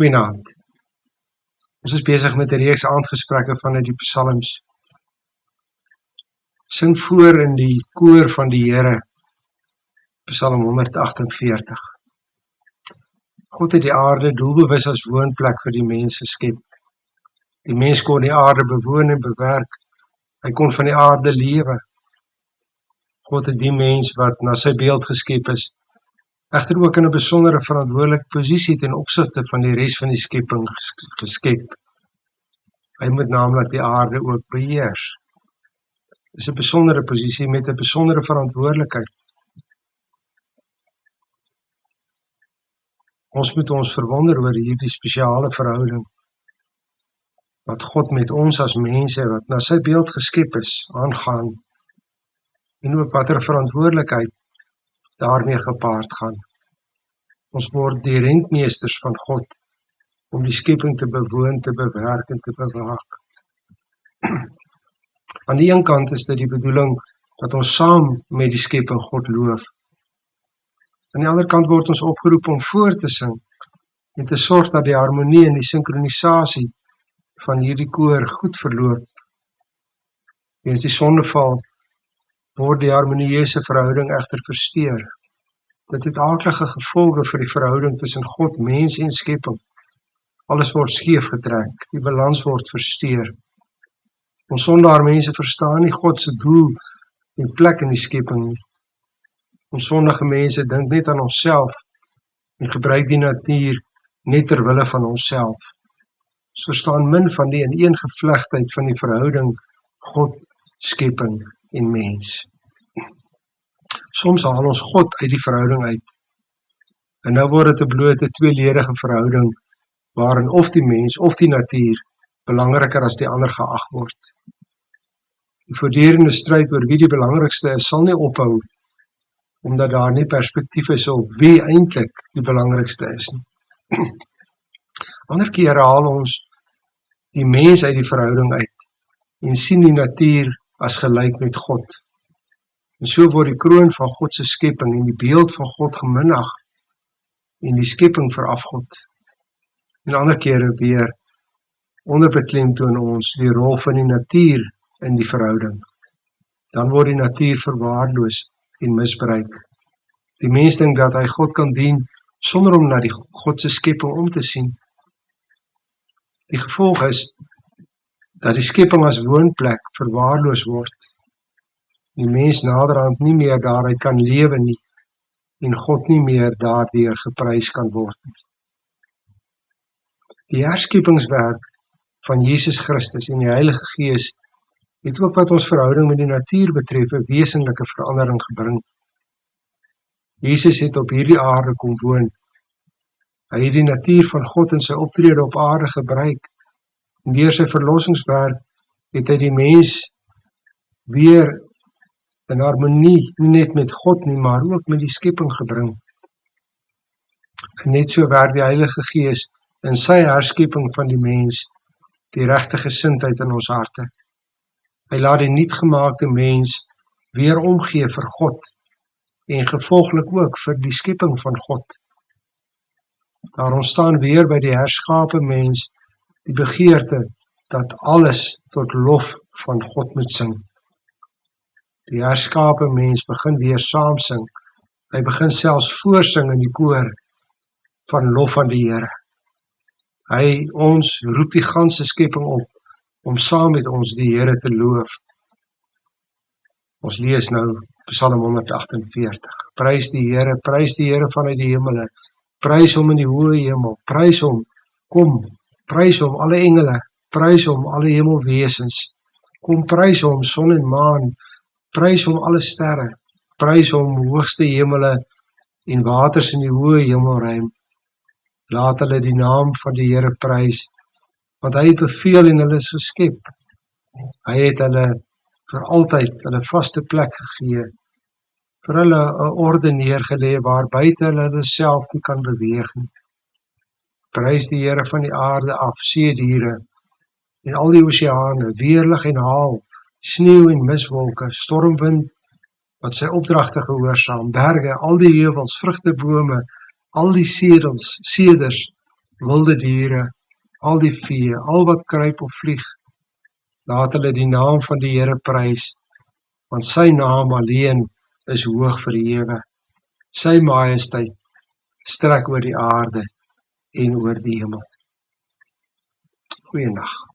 Goeienaand. Ons is besig met 'n reeks aandgesprekke vanuit die Psalms. Sing voor in die koor van die Here, Psalm 148. God het die aarde doelbewus as woonplek vir die mens geskep. Die mens kon die aarde bewoon en bewerk. Hy kon van die aarde lewe. God het die mens wat na sy beeld geskep is, egter ook in 'n besondere verantwoordelike posisie ten opsigte van die res van die skepping geskep. Hy moet naamlik die aarde ook beheer. Dis 'n besondere posisie met 'n besondere verantwoordelikheid. Ons moet ons verwonder oor hierdie spesiale verhouding wat God met ons as mense wat na sy beeld geskep is, aangaan, en ook watter verantwoordelikheid daarmee gepaard gaan. Ons word die rentmeesters van God om die skepping te bewoon, te bewerk en te bewaak. Aan die een kant is dit die bedoeling dat ons saam met die skepping God loof. Aan die ander kant word ons opgeroep om voor te sing en te sorg dat die harmonie en die sinkronisasie van hierdie koor goed verloop. Weens die sondeval word die harmonieuse verhouding egter versteur. Dit het aaklige gevolge vir die verhouding tussen God, mens en skepping. Alles word skeef getrek, die balans word versteur. Ons sondaar mense verstaan nie God se doel en plek in die skepping nie. Ons sondige mense dink net aan onsself en gebruik die natuur net ter wille van onsself. Ons verstaan min van die ineengevlegtheid van die verhouding God, skepping en mens. Soms haal ons God uit die verhouding uit. En nou word dit 'n blote tweeledige verhouding waarin of die mens of die natuur belangriker as die ander geag word. Die voortdurende stryd oor wie die belangrikste is, sal nie ophou, omdat daar nie perspektief is op wie eintlik die belangrikste is nie. Ander kere haal ons die mens uit die verhouding uit en sien die natuur as gelyk met God. En so word die kroon van God se skepping en die beeld van God geminag en die skepping verafgod. En ander kere weer onderbeklemtoon ons die rol van die natuur in die verhouding. Dan word die natuur verwaarloos en misbruik. Die mens dink dat hy God kan dien sonder om na die God se skepping om te sien. Die gevolg is dat die skepping as woonplek verwaarloos word. Die mens naderhand nie meer daaruit kan lewe nie en God nie meer daardeur geprys kan word nie. Die herskeppingswerk van Jesus Christus en die Heilige Gees het ook wat ons verhouding met die natuur betref 'n wesenlike verandering gebring. Jesus het op hierdie aarde kom woon. Hy het die natuur van God in sy optrede op aarde gebruik. En deur sy verlossingswerk het hy die mens weer in harmonie, nie net met God nie, maar ook met die skepping gebring. En net so werk die Heilige Gees in sy herskepping van die mens die regte gesindheid in ons harte. Hy laat die nuutgemaakte mens weer omgee vir God en gevolglik ook vir die skepping van God. Daar ontstaan weer by die herskape mens die begeerte dat alles tot lof van God moet sing. Die herskape mens begin weer saam sing. Hy begin selfs voorsing in die koor van lof aan die Here. Hy ons roep die ganse skepping op om saam met ons die Here te loof. Ons lees nou Psalm 148. Prys die Here vanuit die hemele. Prys hom in die hoë hemel. Prys hom, kom, prys hom alle engele. Prys hom alle hemelwesens. Kom, prys hom son en maan. Prys hom alle sterre. Prys hom hoogste hemele en waters in die hoë hemelruim. Laat hulle die naam van die Here prys, want hy het beveel en hulle is geskep. Hy het hulle vir altyd hulle vaste plek gegee, vir hulle 'n orde neergelê waar buite hulle self nie kan beweeg nie. Prys die Here van die aarde af, seediere en al die oseane, weerlig en haal, sneeu en miswolke, stormwind wat sy opdragte gehoorsaam, berge, al die heuwels, vrugtebome, al die seders wilde diere, al die vee, al wat kruip of vlieg, laat hulle die naam van die Here prys, want sy naam alleen is hoog verhewe. Sy majesteit strek oor die aarde en oor die hemel. Goeienaand.